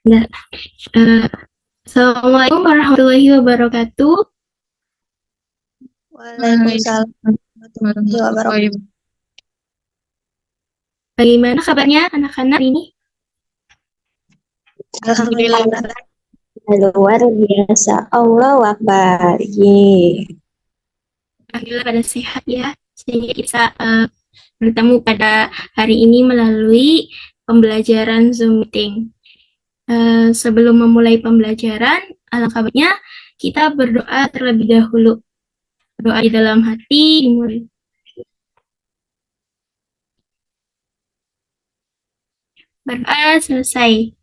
Nah, eh, Assalamualaikum warahmatullahi wabarakatuh. Waalaikumsalam warahmatullahi wabarakatuh. Bagaimana kabarnya anak-anak ini? Alhamdulillah luar biasa. Allahu Akbar. Alhamdulillah pada sehat ya. Sehingga kita bertemu pada hari ini melalui pembelajaran Zoom meeting. Sebelum memulai pembelajaran, alangkah baiknya kita berdoa terlebih dahulu. Doa di dalam hati dimulai. Berdoa selesai.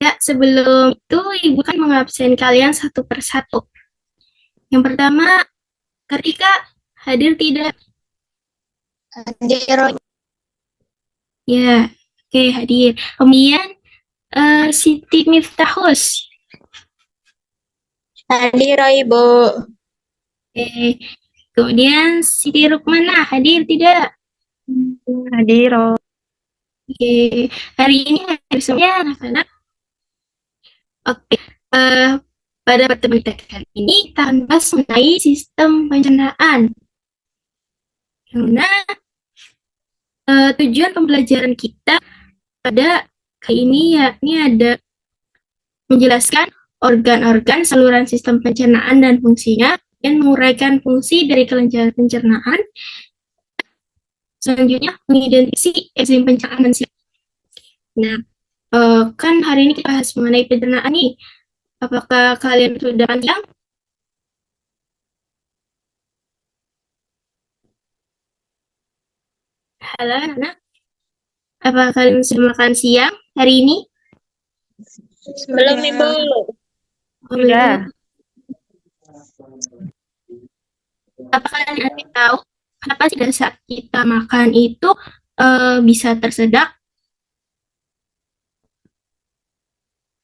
Ya, sebelum itu Ibu kan mengabsen kalian satu persatu. Yang pertama, Kartika hadir tidak? Hadir. Ya, oke hadir. Kemudian Siti Miftahus. Hadir, Ibu. Oke. Kemudian Siti Rukmana hadir tidak? Hadir. Oke. Hari ini hari semuanya anak-anak. Oke. Pada pertemuan kita kali ini kita akan bahas mengenai sistem pencernaan. Karena tujuan pembelajaran kita pada kali ini yakni ada menjelaskan organ-organ saluran sistem pencernaan dan fungsinya, dan menguraikan fungsi dari kelenjar pencernaan. Selanjutnya, mengidentifikasi enzim pencernaan manusia. Nah, kan hari ini kita bahas mengenai pencernaan nih. Apakah kalian sudah makan siang? Halo anak, apakah kalian sudah makan siang hari ini? Belum, Ibu. Sudah. Apakah kalian tahu kenapa pada saat kita makan itu bisa tersedak?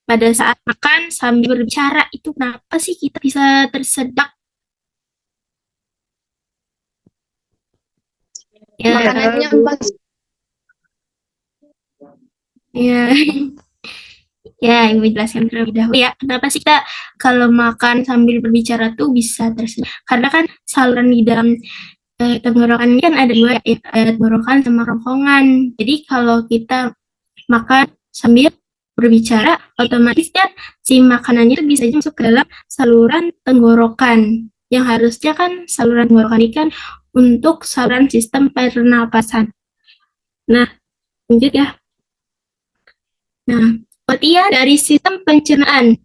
Pada saat makan sambil berbicara itu kenapa sih kita bisa tersedak? Ya, Makanannya pas. Ya, ya, Ibu jelaskan terlebih dahulu ya. Kenapa sih kita kalau makan sambil berbicara tuh bisa tersedak? Karena kan saluran di dalam tenggorokan ini kan ada dua, ya, ada tenggorokan sama kerongkongan. Jadi kalau kita makan sambil berbicara, otomatis kan si makanannya itu bisa masuk ke dalam saluran tenggorokan. Yang harusnya kan saluran tenggorokan ini kan untuk saluran sistem pernapasan. Nah, lanjut ya. Nah, pengertian dari sistem pencernaan.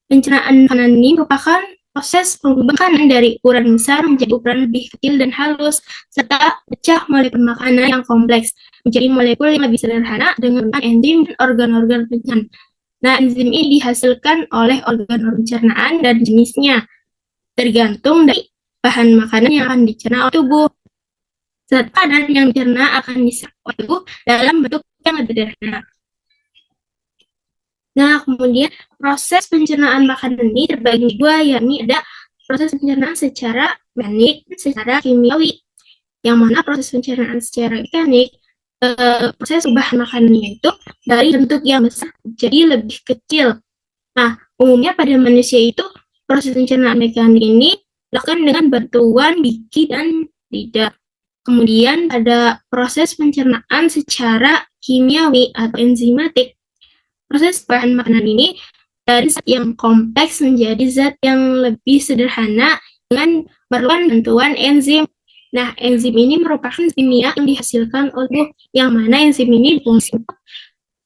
Pencernaan makanan ini merupakan proses pengembangan dari ukuran besar menjadi ukuran lebih kecil dan halus, serta pecah molekul makanan yang kompleks menjadi molekul yang lebih sederhana dengan enzim dan organ-organ pencernaan. Nah, enzim ini dihasilkan oleh organ-organ pencernaan dan jenisnya, tergantung dari bahan makanan yang akan dicerna oleh tubuh. Zat padat yang dicerna akan diserap oleh tubuh dalam bentuk yang lebih sederhana. Nah, kemudian proses pencernaan makanan ini terbagi dua, yakni ada proses pencernaan secara mekanik dan secara kimiawi. Yang mana proses pencernaan secara mekanik, proses bahan makanannya itu dari bentuk yang besar jadi lebih kecil. Nah, umumnya pada manusia itu proses pencernaan mekanik ini dilakukan dengan bantuan gigi dan lidah. Kemudian ada proses pencernaan secara kimiawi atau enzimatik. Proses bahan makanan ini dari zat yang kompleks menjadi zat yang lebih sederhana dengan memerlukan bantuan enzim. Nah, enzim ini merupakan kimia yang dihasilkan oleh tubuh, yang mana enzim ini berfungsi untuk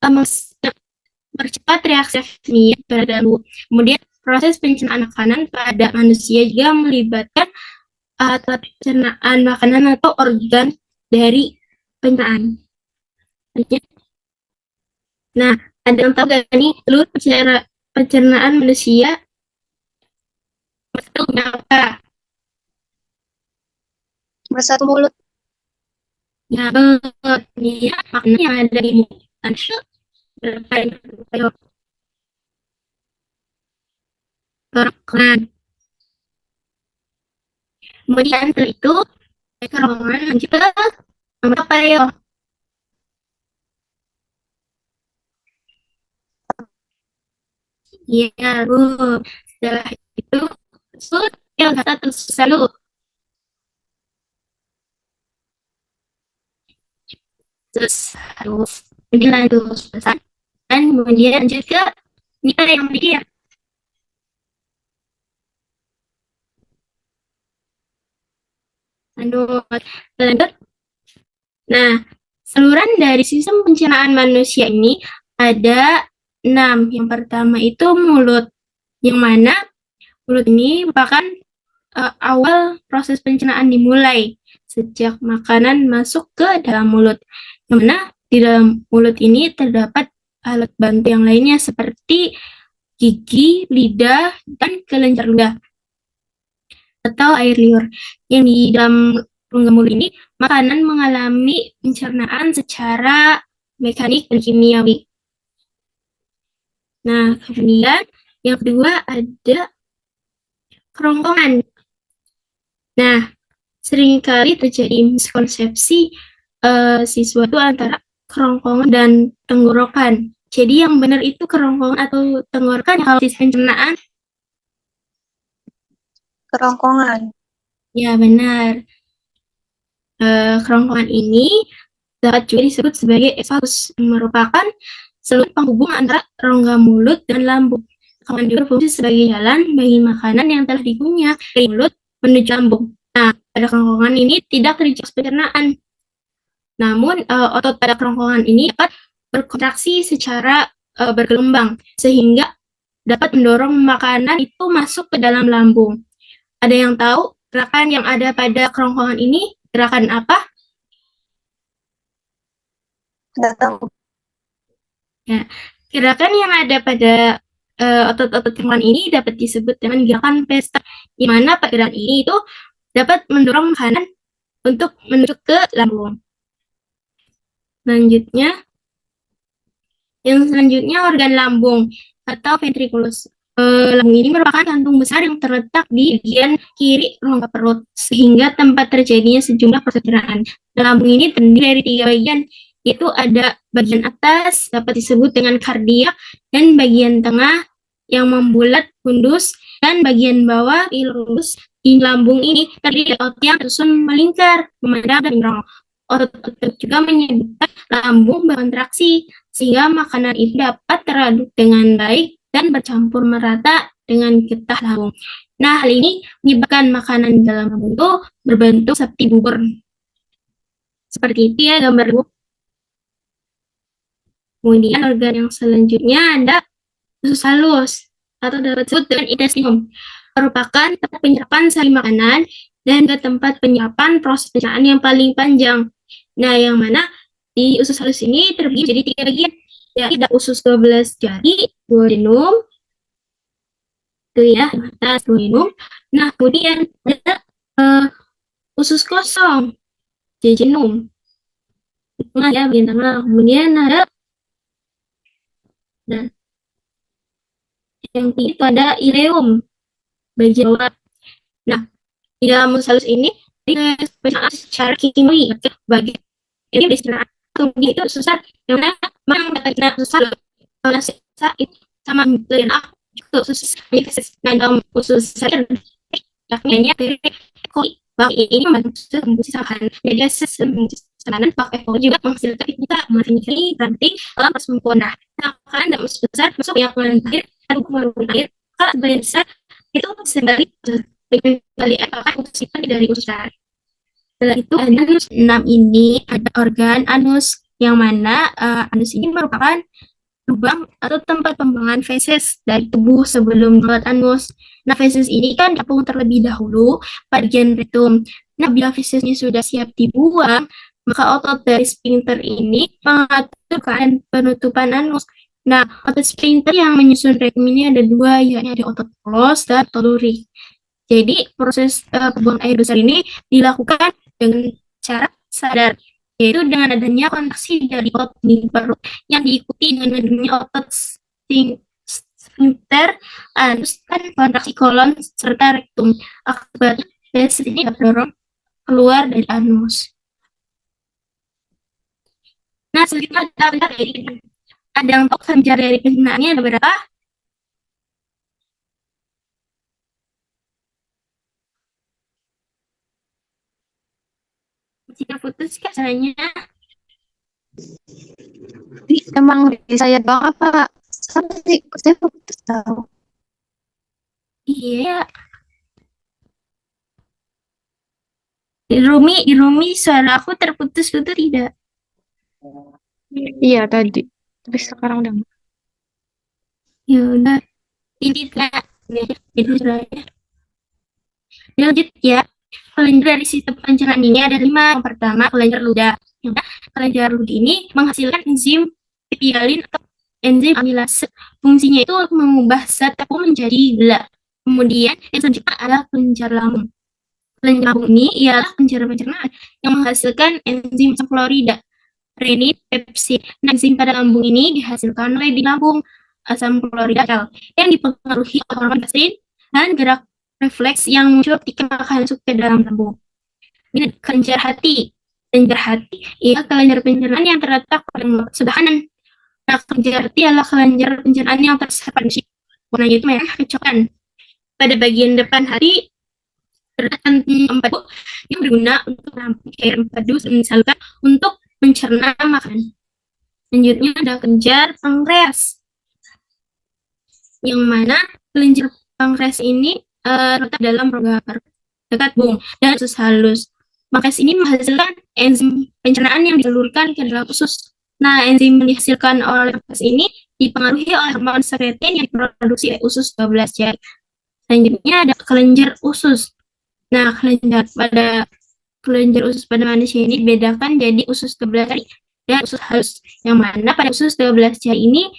mempercepat reaksi kimia pada tubuh. Kemudian proses pencernaan makanan pada manusia juga melibatkan alat pencernaan makanan atau organ dari pencernaan. Nah, ada yang tahu gak nih telur pencernaan manusia masuk apa? Bersatu mulut. Ya, dia makanan yang ada di mulut manusia kerongkongan. Kemudian setelah itu kerongkongan lanjut ke apa ya? Iya, Bu. Setelah itu, yang kata terus selalu. Terus harus lanjut pesan dan kemudian lanjut ke nilai yang dia. Lanjut. Nah, saluran dari sistem pencernaan manusia ini ada 6. Yang pertama itu mulut, yang mana mulut ini merupakan awal proses pencernaan dimulai sejak makanan masuk ke dalam mulut. Yang mana di dalam mulut ini terdapat alat bantu yang lainnya seperti gigi, lidah, dan kelenjar ludah atau air liur. Yang di dalam rongga mulut ini, makanan mengalami pencernaan secara mekanik dan kimiawi. Nah, kemudian yang kedua ada kerongkongan. Nah, seringkali terjadi miskonsepsi siswa itu antara kerongkongan dan tenggorokan. Jadi yang benar itu kerongkongan atau tenggorokan kalau sistem pencernaan? Kerongkongan. Ya, benar. Kerongkongan ini dapat juga disebut sebagai esophagus, merupakan saluran penghubung antara rongga mulut dan lambung. Kerongkongan juga berfungsi sebagai jalan bagi makanan yang telah dikunyah dari mulut menuju lambung. Nah, pada kerongkongan ini tidak terjadi pencernaan. Namun, otot pada kerongkongan ini dapat berkontraksi secara bergelombang, sehingga dapat mendorong makanan itu masuk ke dalam lambung. Ada yang tahu gerakan yang ada pada kerongkongan ini gerakan apa? Nggak tahu. Ya, gerakan yang ada pada otot-otot kerongkongan ini dapat disebut dengan gerakan pesta, di mana gerakan ini itu dapat mendorong makanan untuk menuju ke lambung. Yang selanjutnya organ lambung atau ventriculus. Lambung ini merupakan kantung besar yang terletak di bagian kiri rongga perut, sehingga tempat terjadinya sejumlah proses pencernaan. Lambung ini terdiri dari 3 bagian, yaitu ada bagian atas dapat disebut dengan kardiak, dan bagian tengah yang membulat fundus, dan bagian bawah lurus. Di lambung ini terdiri dari otot yang tersusun melingkar, memandang dan merongok. Otot-otot juga menyebabkan lambung berkontraksi, sehingga makanan itu dapat teraduk dengan baik dan bercampur merata dengan getah lambung. Nah, hal ini menyebabkan makanan di dalam lambung itu berbentuk seperti bubur. Seperti itu ya gambar ibu. Kemudian organ yang selanjutnya ada usus halus atau dapat disebut dengan intestinum, merupakan tempat penyerapan sari makanan dan ke tempat penyerapan proses pencernaan yang paling panjang. Nah, yang mana di usus halus ini terbagi jadi 3 bagian. Ya, ada usus 12 jari, duodenum, itu ya, atas duodenum. Nah, kemudian ada usus kosong, jejunum. Nah, ya, bagian tengah. Kemudian ada yang itu ada ileum, bagian bawah. Nah, di dalam usus halus ini pencernaan secara kimiawi bagian ini pencernaan kemudian itu susah yang mana memang susah kalau susah itu sama dengan itu usus nah dalam usus saya yakni dari koi bang ini membantu fungsi sahan jadi semanan pakai koi juga menghasilkan kita menjadi berarti dalam proses sempurna nah kalian tidak masuk besar masuk yang air dan air kalau sebagian besar itu sembari kali apakah usus kita dari usus besar. Setelah itu anus 6 ini ada organ anus yang mana anus ini merupakan lubang atau tempat pembuangan feses dari tubuh sebelum mulut anus. Nah, feses ini kan diapung terlebih dahulu bagian rectum. Nah, bila fesesnya sudah siap dibuang, maka otot dari sphincter ini mengatur keadaan penutupan anus. Nah, otot sphincter yang menyusun rectum ini ada 2, yakni ada otot polos dan otot lurik. Jadi, proses pembuangan air besar ini dilakukan dengan cara sadar, yaitu dengan adanya kontraksi dari otot di perut yang diikuti dengan adanya otot sphincter, anus, dan kontraksi kolon serta rektum. Akibatnya, feses ini terdorong keluar dari anus. Nah, selanjutnya kita lihat dari ada yang tahu kelenjar dari pencernaannya ada berapa? Jika putus kak caranya? Emang di saya doang apa? Sama sih, saya putus tahu. Iya. Di Rumi suara aku terputus itu tidak. Iya tadi, tapi sekarang udah enggak. Ya udah, ini kak. Itu suaranya. Lanjut ya. Kelenjar dari sistem pencernaan ini ada 5. Yang pertama, kelenjar ludah. Yang kedua, kelenjar ludah ini menghasilkan enzim epidalin atau enzim amilase. Fungsinya itu mengubah zat tepung menjadi gula. Kemudian yang selanjutnya adalah kelenjar lambung. Kelenjar lambung ini ialah kelenjar pencernaan yang menghasilkan enzim asam klorida, renit, pepsid. Nah, enzim pada lambung ini dihasilkan oleh di lambung asam klorida yang dipengaruhi oleh hormon gastrin dan gerak refleks yang muncul ketika makanan masuk ke dalam lambung. Ini kelenjar hati. Kelenjar hati ialah kelenjar pencernaan yang terletak pada sebelah kanan. Nah, kelenjar hati adalah kelenjar pencernaan yang tersebar pada musik. Warnanya itu merah kecoklatan. Pada bagian depan hati terdapat empedu yang berguna untuk menampung air empedu misalkan untuk mencerna makanan. Selanjutnya ada kelenjar pankreas, yang mana kelenjar pankreas ini terletak dalam rongga dekat bung dan usus halus. Pankreas ini menghasilkan enzim pencernaan yang disalurkan ke dalam usus. Nah, enzim yang dihasilkan oleh pankreas ini dipengaruhi oleh hormon sekretin yang diproduksi oleh usus 12 jari. Selanjutnya ada kelenjar usus. Nah, kelenjar usus pada manusia ini dibedakan jadi usus 12 jari dan usus halus. Yang mana pada usus 12 jari ini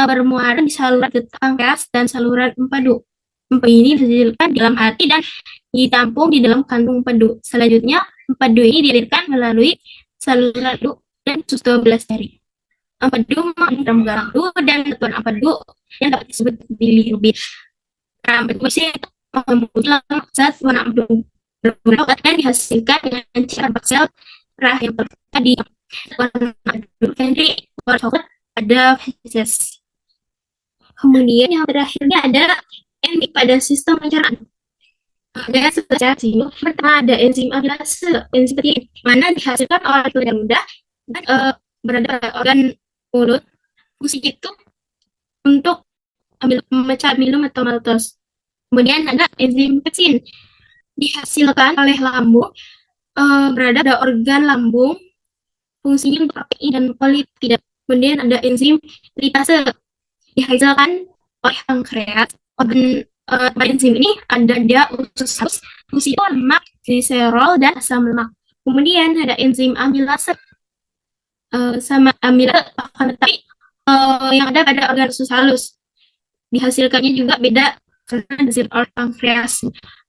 bermuara di saluran getah pankreas dan saluran empedu. Empedu ini dihasilkan di dalam hati dan ditampung di dalam kantung empedu. Selanjutnya, empedu ini dialirkan melalui saluran empedu dan usus 12 jari. Empedu mengandung garam dan satuan empedu yang dapat disebut bilirubin. Nah, empedu itu mempunyai zat warna empedu berwarna dan dihasilkan dengan cara baksel merah yang tadi warna empedu Henry warna coklat ada feses. Kemudian yang terakhirnya ada enzim pada sistem pencernaan. Ada secara sini pertama ada enzim amilase, enzim seperti mana dihasilkan oleh kelenjar ludah dan berada pada organ mulut. Fungsi itu untuk memecah amilum atau maltose. Kemudian ada enzim pepsin dihasilkan oleh lambung, berada pada organ lambung, fungsinya untuk protein dan polipeptida. Kemudian ada enzim lipase dihasilkan oleh pankreas. Organ enzim ini ada di usus halus, fungsi lemak, gliserol, dan asam lemak. Kemudian ada enzim amilase sama amilase, akan tetapi yang ada pada organ usus halus. Dihasilkannya juga beda karena dihasilkan oleh pankreas.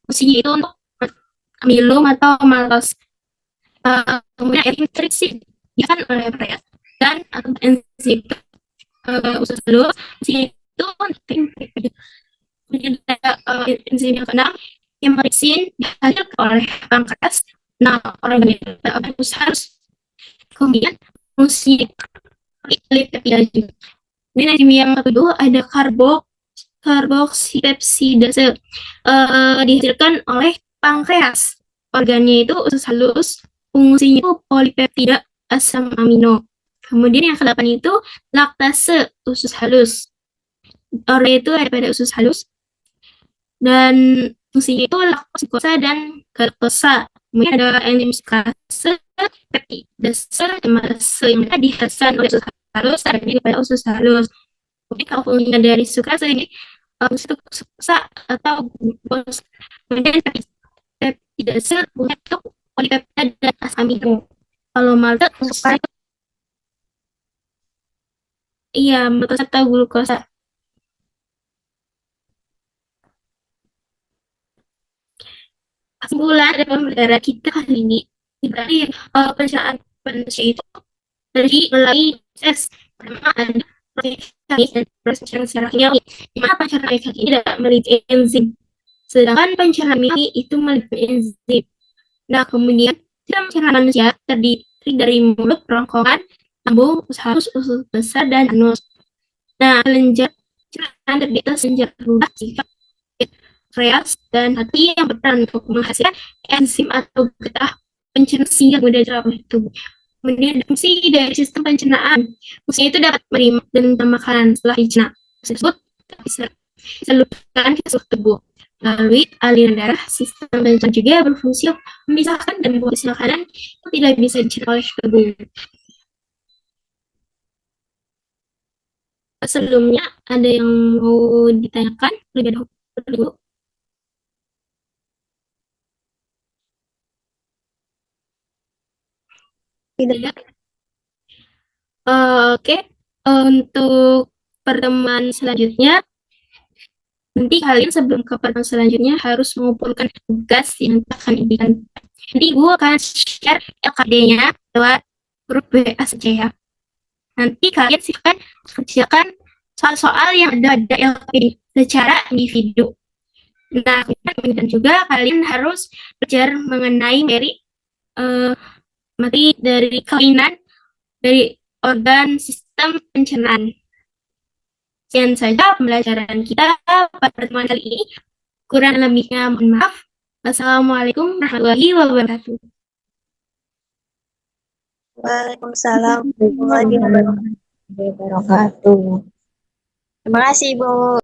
Fungsinya itu untuk amilum atau maltose. Kemudian enzim tripsin dihasilkan oleh pankreas dan enzim usus halus. Fungsinya itu untuk kemudian ada enzim yang keenam yang meriksin dihasilkan oleh pankreas. Nah, organ usus halus. Kemudian fungsi lipeptida juga. Dan enzim yang kedua ada karboksipepsidase dihasilkan oleh pankreas. Organnya itu usus halus, fungsinya itu polipeptida asam amino. Kemudian yang ke-8 itu laktase usus halus. Organnya itu ada pada usus halus dan fungsinya itu laktosikosa dan galaktosa. Kemudian ada enzim sikase, peptidase, amilase yang dihasilkan oleh usus halus ada juga pada usus halus. Kemudian kalau fungsinya dari sukase ini suksa atau glukosa. Kemudian peptidase untuk polipeptida dan asam amino. Kalau maltose iya maltose atau glukosa. Kesimpulan dari pembelajaran kita kali ini dari pencernaan manusia itu dari melalui proses pertama ada proses mekanis dan proses pencernaan secara kimiawi. Di mana pencernaan mekanis ini tidak memiliki enzim, sedangkan pencernaan kimiawi itu memiliki enzim. Nah, kemudian sistem pencernaan manusia terdiri dari mulut, kerongkongan, lambung, usus halus, usus besar, dan anus. Nah, kelenjar pencernaan terdiri atas kelenjar ludah, sifat pankreas dan hati yang berperan untuk menghasilkan enzim atau getah pencernaan sehingga mudah diserap oleh tubuh. Kemudian fungsi dari sistem pencernaan. Fungsinya itu dapat menerima dan makanan setelah dicerna tersebut disalurkan ke seluruh tubuh. Melalui aliran darah, sistem pencernaan juga berfungsi untuk memisahkan dan membuat makanan yang tidak bisa dicerna oleh tubuh. Sebelumnya ada yang mau ditanyakan lebih dahulu? Tidak. Oke. Untuk pertemuan selanjutnya, nanti kalian sebelum ke pertemuan selanjutnya harus mengumpulkan tugas yang akan diberikan. Nanti gue akan share LKD-nya lewat grup WA saja ya. Nanti kalian silahkan kerjakan soal-soal yang ada LKD secara individu. Nah, dan juga kalian harus belajar mengenai materi dari kelainan dari organ sistem pencernaan. Sekian saja pembelajaran kita pada pertemuan kali ini. Kurang lebihnya mohon maaf. Wassalamualaikum warahmatullahi wabarakatuh. Waalaikumsalam warahmatullahi wabarakatuh. Terima kasih, Bu.